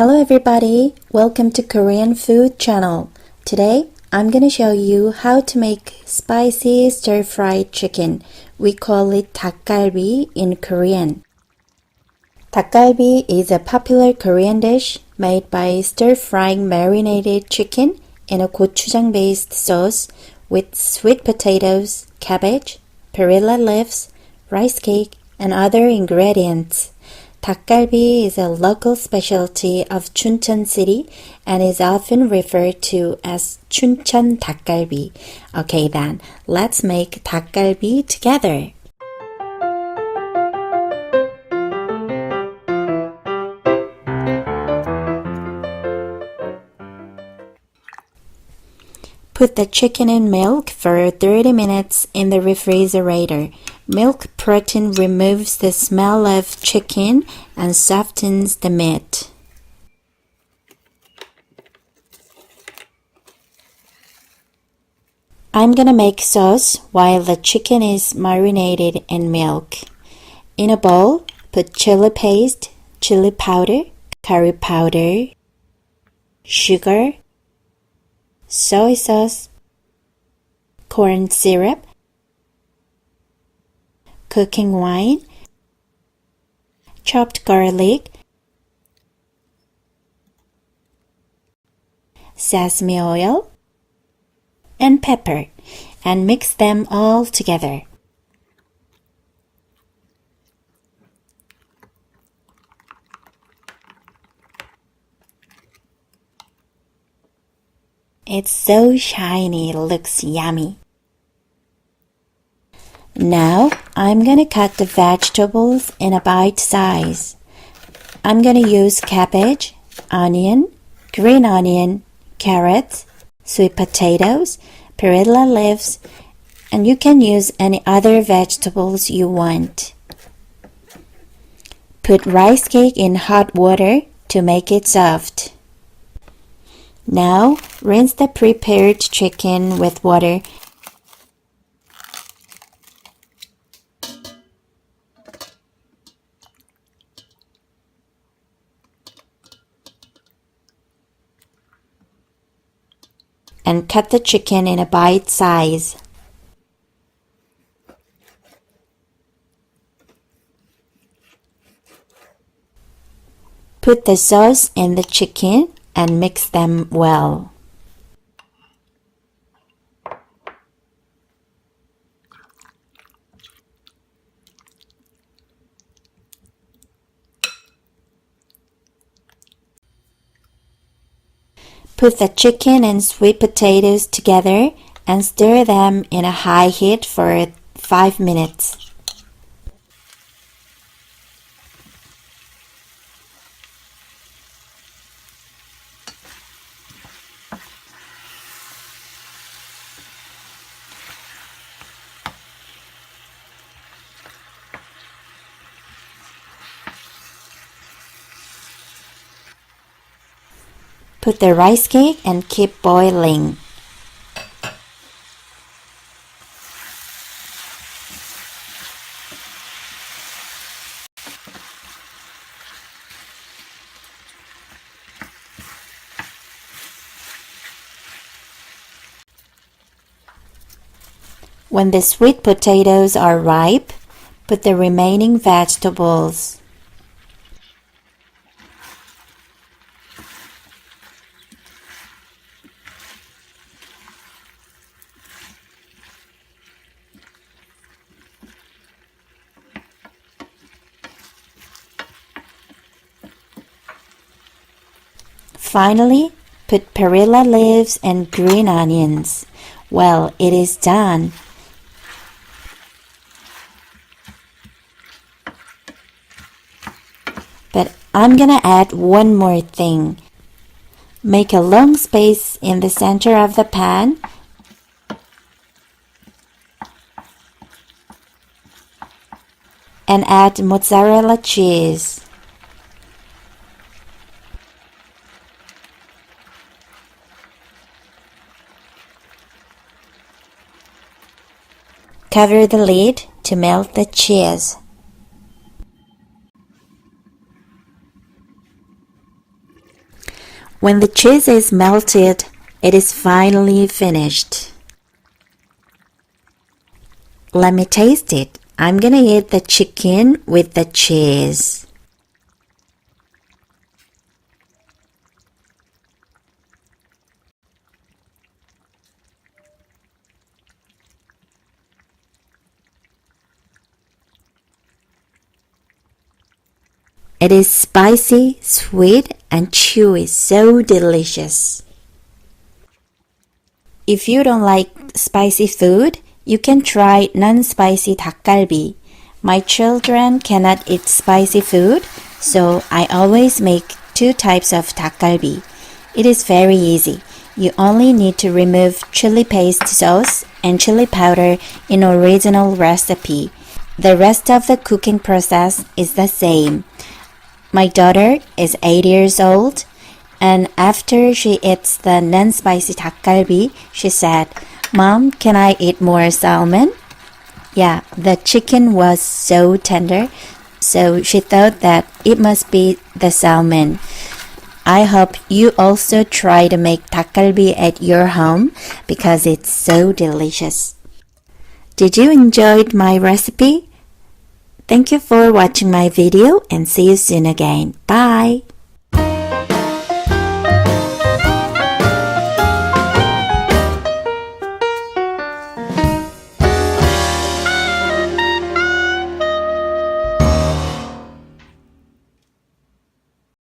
Hello everybody, welcome to Korean Food Channel. Today, I'm gonna show you how to make spicy stir-fried chicken. We call it dak-galbi in Korean. Dak-galbi is a popular Korean dish made by stir-frying marinated chicken in a gochujang-based sauce with sweet potatoes, cabbage, perilla leaves, rice cake, and other ingredients. Dak-galbi is a local specialty of Chuncheon City and is often referred to as Chuncheon Dak-galbi. Okay then, let's make dak-galbi together. Put the chicken in milk for 30 minutes in the refrigerator. Milk protein removes the smell of chicken and softens the meat. I'm gonna make sauce while the chicken is marinated in milk. In a bowl, put chili paste, chili powder, curry powder, sugar, soy sauce, corn syrup, cooking wine, chopped garlic, sesame oil, and pepper, and mix them all together. It's so shiny, looks yummy. Now, I'm gonna cut the vegetables in a bite size. I'm gonna use cabbage, onion, green onion, carrots, sweet potatoes, perilla leaves, and you can use any other vegetables you want. Put rice cake in hot water to make it soft. Now, rinse the prepared chicken with water and cut the chicken in a bite size. Put the sauce in the chicken and mix them well. Put the chicken and sweet potatoes together and stir them in a high heat for 5 minutes. Put the rice cake and keep boiling. When the sweet potatoes are ripe, put the remaining vegetables. Finally, put perilla leaves and green onions. Well, it is done. But I'm gonna add one more thing. Make a long space in the center of the pan and add mozzarella cheese. Cover the lid to melt the cheese. When the cheese is melted, it is finally finished. Let me taste it. I'm gonna eat the chicken with the cheese. It is spicy, sweet, and chewy, so delicious. If you don't like spicy food, you can try non-spicy dak-galbi. My children cannot eat spicy food, so I always make 2 types of dak-galbi. It is very easy. You only need to remove chili paste sauce and chili powder in original recipe. The rest of the cooking process is the same. My daughter is 8 years old, and after she eats the non-spicy dak-galbi, she said, "Mom, can I eat more salmon?" Yeah, the chicken was so tender, so she thought that it must be the salmon. I hope you also try to make dak-galbi at your home because it's so delicious. Did you enjoy my recipe? Thank you for watching my video and see you soon again. Bye!